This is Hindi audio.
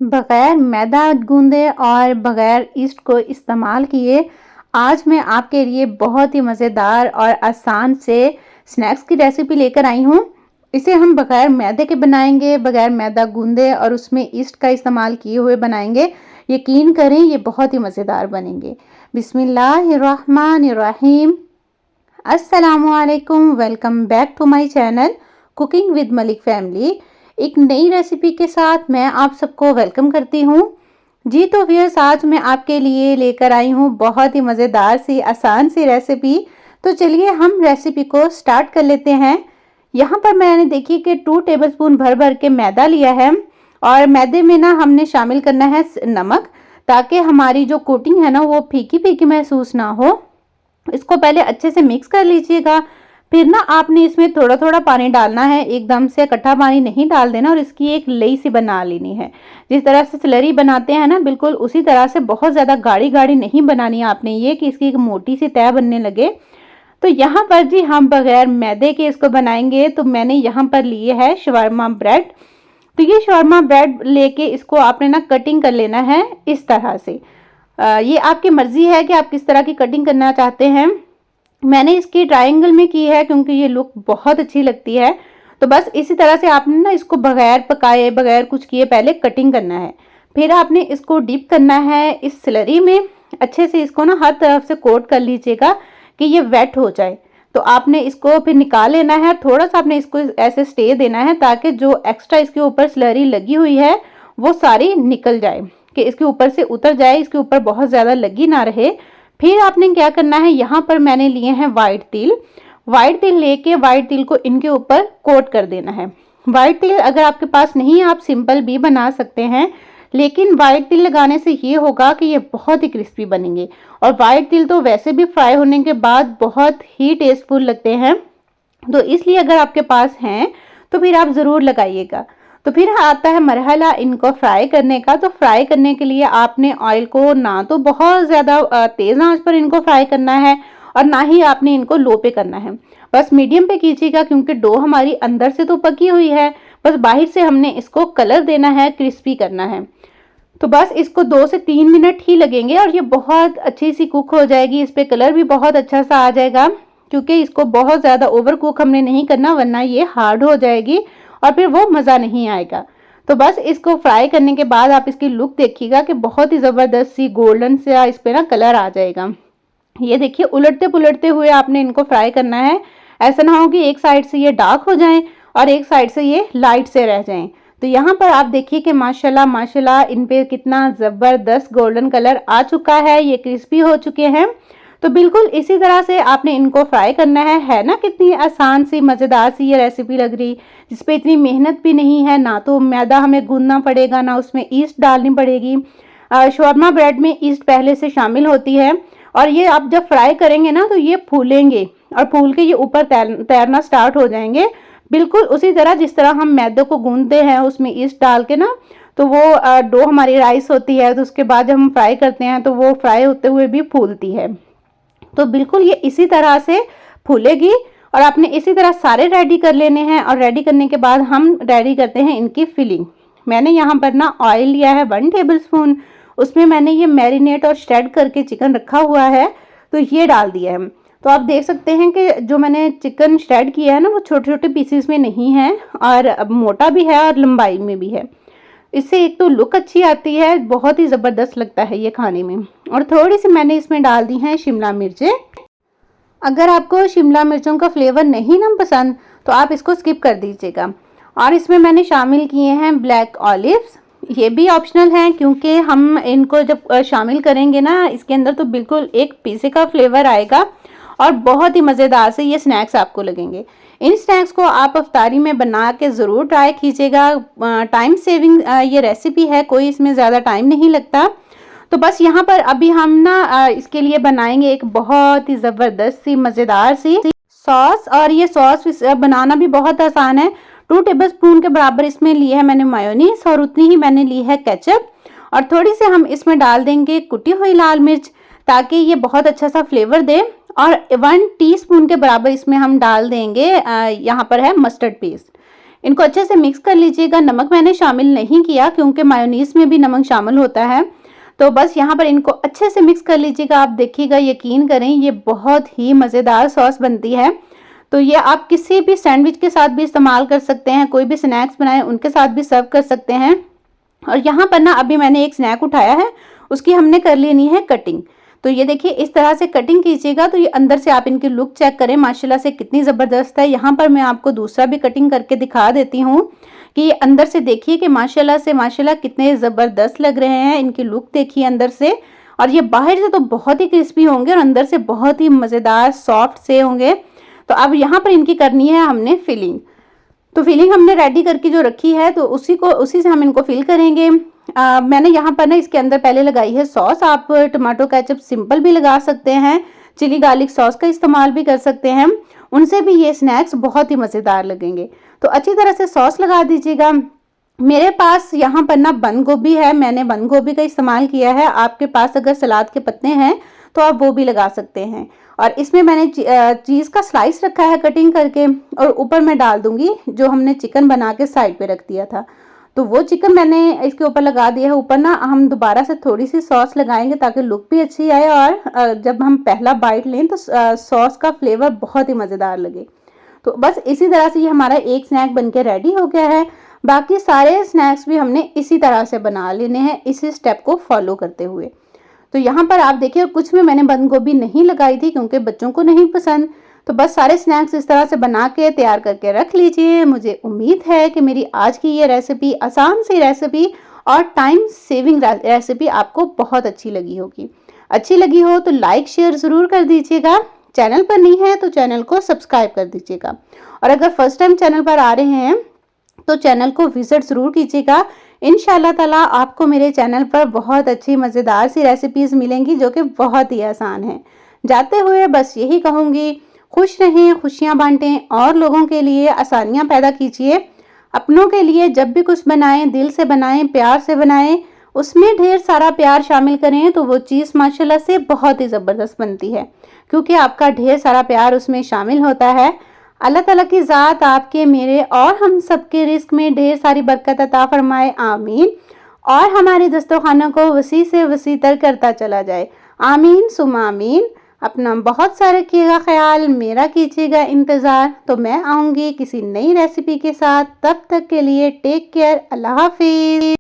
बग़ैर मैदा गूँदे और बग़ैर ईस्ट को इस्तेमाल किए आज मैं आपके लिए बहुत ही मज़ेदार और आसान से स्नैक्स की रेसिपी लेकर आई हूँ। इसे हम बग़ैर मैदे के बनाएँगे, बग़ैर मैदा गूँदे और उसमें ईस्ट का इस्तेमाल किए हुए बनाएँगे। यकीन करें ये बहुत ही मज़ेदार बनेंगे। बिस्मिल्लाहिर्रहमानिर्रहीम। अस्सलामुअलैकुम, welcome back to my channel cooking with Malik family. एक नई रेसिपी के साथ मैं आप सबको वेलकम करती हूँ। जी तो व्यूअर्स, आज मैं आपके लिए लेकर आई हूँ बहुत ही मज़ेदार सी आसान सी रेसिपी। तो चलिए हम रेसिपी को स्टार्ट कर लेते हैं। यहाँ पर मैंने देखिए कि 2 टेबलस्पून भर भर के मैदा लिया है और मैदे में ना हमने शामिल करना है नमक, ताकि हमारी जो कोटिंग है ना वो फीकी फीकी महसूस ना हो। इसको पहले अच्छे से मिक्स कर लीजिएगा। फिर ना आपने इसमें थोड़ा थोड़ा पानी डालना है, एकदम से इकट्ठा पानी नहीं डाल देना और इसकी एक लई सी बना लेनी है। जिस तरह से स्लरी बनाते हैं ना, बिल्कुल उसी तरह से बहुत ज़्यादा गाढ़ी गाढ़ी नहीं बनानी है आपने, ये कि इसकी एक मोटी सी तय बनने लगे। तो यहाँ पर जी हम बगैर मैदे के इसको बनाएंगे। तो मैंने यहाँ पर लिए है शवरमा ब्रेड। तो ये शवरमा ब्रेड लेके इसको आपने ना कटिंग कर लेना है इस तरह से। ये आपकी मर्जी है कि आप किस तरह की कटिंग करना चाहते हैं। मैंने इसकी ट्रायंगल में की है क्योंकि ये लुक बहुत अच्छी लगती है। तो बस इसी तरह से आपने ना इसको बगैर पकाए बगैर कुछ किए पहले कटिंग करना है। फिर आपने इसको डिप करना है इस स्लरी में। अच्छे से इसको ना हर तरफ से कोट कर लीजिएगा कि ये वेट हो जाए। तो आपने इसको फिर निकाल लेना है। थोड़ा सा आपने इसको ऐसे स्टे देना है ताकि जो एक्स्ट्रा इसके ऊपर स्लरी लगी हुई है वो सारी निकल जाए, कि इसके ऊपर से उतर जाए, इसके ऊपर बहुत ज़्यादा लगी ना रहे। फिर आपने क्या करना है, यहाँ पर मैंने लिए हैं वाइट तिल। वाइट तिल लेके वाइट तिल को इनके ऊपर कोट कर देना है। वाइट तिल अगर आपके पास नहीं है आप सिंपल भी बना सकते हैं, लेकिन वाइट तिल लगाने से ये होगा कि ये बहुत ही क्रिस्पी बनेंगे। और वाइट तिल तो वैसे भी फ्राई होने के बाद बहुत ही टेस्टफुल लगते हैं, तो इसलिए अगर आपके पास हैं तो फिर आप ज़रूर लगाइएगा। तो फिर आता है मरहला इनको फ्राई करने का। तो फ्राई करने के लिए आपने ऑयल को ना तो बहुत ज़्यादा तेज़ आंच पर इनको फ्राई करना है और ना ही आपने इनको लो पे करना है। बस मीडियम पे कीजिएगा, क्योंकि डो हमारी अंदर से तो पकी हुई है, बस बाहर से हमने इसको कलर देना है, क्रिस्पी करना है। तो बस इसको 2 से 3 मिनट ही लगेंगे और ये बहुत अच्छी सी कुक हो जाएगी। इस पर कलर भी बहुत अच्छा सा आ जाएगा, क्योंकि इसको बहुत ज़्यादा ओवर कुक हमने नहीं करना, वरना ये हार्ड हो जाएगी और फिर वो मज़ा नहीं आएगा। तो बस इसको फ्राई करने के बाद आप इसकी लुक देखिएगा कि बहुत ही ज़बरदस्त सी गोल्डन सा इस पर ना कलर आ जाएगा। ये देखिए, उलटते पुलटते हुए आपने इनको फ्राई करना है। ऐसा ना हो कि एक साइड से ये डार्क हो जाएं और एक साइड से ये लाइट से रह जाएं। तो यहाँ पर आप देखिए कि माशाल्लाह माशाल्लाह इन पे कितना ज़बरदस्त गोल्डन कलर आ चुका है, ये क्रिस्पी हो चुके हैं। तो बिल्कुल इसी तरह से आपने इनको फ्राई करना है ना। कितनी आसान सी मज़ेदार सी ये रेसिपी लग रही, जिस पे इतनी मेहनत भी नहीं है, ना तो मैदा हमें गूंदना पड़ेगा, ना उसमें ईस्ट डालनी पड़ेगी। शवरमा ब्रेड में ईस्ट पहले से शामिल होती है और ये आप जब फ्राई करेंगे ना तो ये फूलेंगे और फूल के ये ऊपर तैरना स्टार्ट हो जाएंगे। बिल्कुल उसी तरह जिस तरह हम मैदे को गूंदते हैं उसमें ईस्ट डाल के ना, तो वो डो हमारी राइस होती है, तो उसके बाद जब हम फ्राई करते हैं तो वो फ्राई होते हुए भी फूलती है। तो बिल्कुल ये इसी तरह से फूलेगी और आपने इसी तरह सारे रेडी कर लेने हैं। और रेडी करने के बाद हम रेडी करते हैं इनकी फिलिंग। मैंने यहाँ पर ना ऑयल लिया है 1 टेबलस्पून, उसमें मैंने ये मैरिनेट और श्रेड करके चिकन रखा हुआ है, तो ये डाल दिया है। तो आप देख सकते हैं कि जो मैंने चिकन श्रेड किया है ना वो छोटे छोटे पीसेस में नहीं है और मोटा भी है और लंबाई में भी है। इससे एक तो लुक अच्छी आती है, बहुत ही ज़बरदस्त लगता है ये खाने में। और थोड़ी सी मैंने इसमें डाल दी हैं शिमला मिर्चें। अगर आपको शिमला मिर्चों का फ्लेवर नहीं ना पसंद तो आप इसको स्किप कर दीजिएगा। और इसमें मैंने शामिल किए हैं ब्लैक ऑलिव्स। ये भी ऑप्शनल हैं, क्योंकि हम इनको जब शामिल करेंगे ना इसके अंदर तो बिल्कुल एक पिज़्ज़ा का फ्लेवर आएगा और बहुत ही मज़ेदार से ये स्नैक्स आपको लगेंगे। इन स्नैक्स को आप अफ्तारी में बना के ज़रूर ट्राई कीजिएगा। टाइम सेविंग ये रेसिपी है, कोई इसमें ज़्यादा टाइम नहीं लगता। तो बस यहाँ पर अभी हम ना इसके लिए बनाएंगे एक बहुत ही ज़बरदस्त सी मज़ेदार सी सॉस। और ये सॉस बनाना भी बहुत आसान है। 2 टेबलस्पून के बराबर इसमें ली है मैंने मायोनीज और उतनी ही मैंने ली है केचप। और थोड़ी सी हम इसमें डाल देंगे कुटी हुई लाल मिर्च, ताकि ये बहुत अच्छा सा फ्लेवर दे। और 1 टीस्पून के बराबर इसमें हम डाल देंगे यहाँ पर है मस्टर्ड पेस्ट। इनको अच्छे से मिक्स कर लीजिएगा। नमक मैंने शामिल नहीं किया क्योंकि मायोनीज में भी नमक शामिल होता है। तो बस यहाँ पर इनको अच्छे से मिक्स कर लीजिएगा। आप देखिएगा, यकीन करें ये बहुत ही मज़ेदार सॉस बनती है। तो ये आप किसी भी सैंडविच के साथ भी इस्तेमाल कर सकते हैं, कोई भी स्नैक्स बनाए उनके साथ भी सर्व कर सकते हैं। और यहाँ पर ना अभी मैंने एक स्नैक उठाया है, उसकी हमने कर लेनी है कटिंग। तो ये देखिए इस तरह से कटिंग कीजिएगा। तो ये अंदर से आप इनकी लुक चेक करें, माशाल्लाह से कितनी ज़बरदस्त है। यहाँ पर मैं आपको दूसरा भी कटिंग करके दिखा देती हूँ कि ये अंदर से देखिए कि माशाल्लाह से माशाल्लाह कितने ज़बरदस्त लग रहे हैं। इनकी लुक देखिए अंदर से, और ये बाहर से तो बहुत ही क्रिस्पी होंगे और अंदर से बहुत ही मज़ेदार सॉफ्ट से होंगे। तो अब यहाँ पर इनकी करनी है हमने फिलिंग। तो फिलिंग हमने रेडी करके जो रखी है तो उसी से हम इनको फिल करेंगे। मैंने यहाँ पर ना इसके अंदर पहले लगाई है सॉस। आप टमाटो केचप सिंपल भी लगा सकते हैं, चिली गार्लिक सॉस का इस्तेमाल भी कर सकते हैं, उनसे भी ये स्नैक्स बहुत ही मज़ेदार लगेंगे। तो अच्छी तरह से सॉस लगा दीजिएगा। मेरे पास यहाँ पर ना बंद गोभी है, मैंने बंद गोभी का इस्तेमाल किया है। आपके पास अगर सलाद के पत्ते हैं तो आप वो भी लगा सकते हैं। और इसमें मैंने चीज़ का स्लाइस रखा है कटिंग करके, और ऊपर मैं डाल दूंगी जो हमने चिकन बना के साइड पे रख दिया था। तो वो चिकन मैंने इसके ऊपर लगा दिया है। ऊपर ना हम दोबारा से थोड़ी सी सॉस लगाएंगे ताकि लुक भी अच्छी आए, और जब हम पहला बाइट लें तो सॉस का फ्लेवर बहुत ही मज़ेदार लगे। तो बस इसी तरह से ये हमारा एक स्नैक बनके रेडी हो गया है। बाकी सारे स्नैक्स भी हमने इसी तरह से बना लेने हैं, इसी स्टेप को फॉलो करते हुए। तो यहाँ पर आप देखिए कुछ में मैंने बंद गोभी नहीं लगाई थी क्योंकि बच्चों को नहीं पसंद। तो बस सारे स्नैक्स इस तरह से बना के तैयार करके रख लीजिए। मुझे उम्मीद है कि मेरी आज की ये रेसिपी, आसान सी रेसिपी और टाइम सेविंग रेसिपी आपको बहुत अच्छी लगी होगी। अच्छी लगी हो तो लाइक शेयर ज़रूर कर दीजिएगा। चैनल पर नहीं है तो चैनल को सब्सक्राइब कर दीजिएगा, और अगर फर्स्ट टाइम चैनल पर आ रहे हैं तो चैनल को विजिट ज़रूर कीजिएगा। इंशाल्लाह ताला आपको मेरे चैनल पर बहुत अच्छी मज़ेदार सी रेसिपीज़ मिलेंगी जो कि बहुत ही आसान है। जाते हुए बस यही कहूँगी, खुश रहें, खुशियाँ बांटें और लोगों के लिए आसानियाँ पैदा कीजिए। अपनों के लिए जब भी कुछ बनाएं दिल से बनाएं, प्यार से बनाएं, उसमें ढेर सारा प्यार शामिल करें तो वो चीज़ माशाल्लाह से बहुत ही ज़बरदस्त बनती है, क्योंकि आपका ढेर सारा प्यार उसमें शामिल होता है। अल्लाह ताला की ज़ात आपके, मेरे और हम सबके रिस्क में ढेर सारी बरकत अता फरमाए, आमीन। और हमारे दस्तरखाना को वसी से वसी तर करता चला जाए, आमीन सुमा आमीन। अपना बहुत सारा रखिएगा ख्याल, मेरा कीजिएगा इंतज़ार। तो मैं आऊँगी किसी नई रेसिपी के साथ, तब तक के लिए टेक केयर, अल्लाह हाफिज़।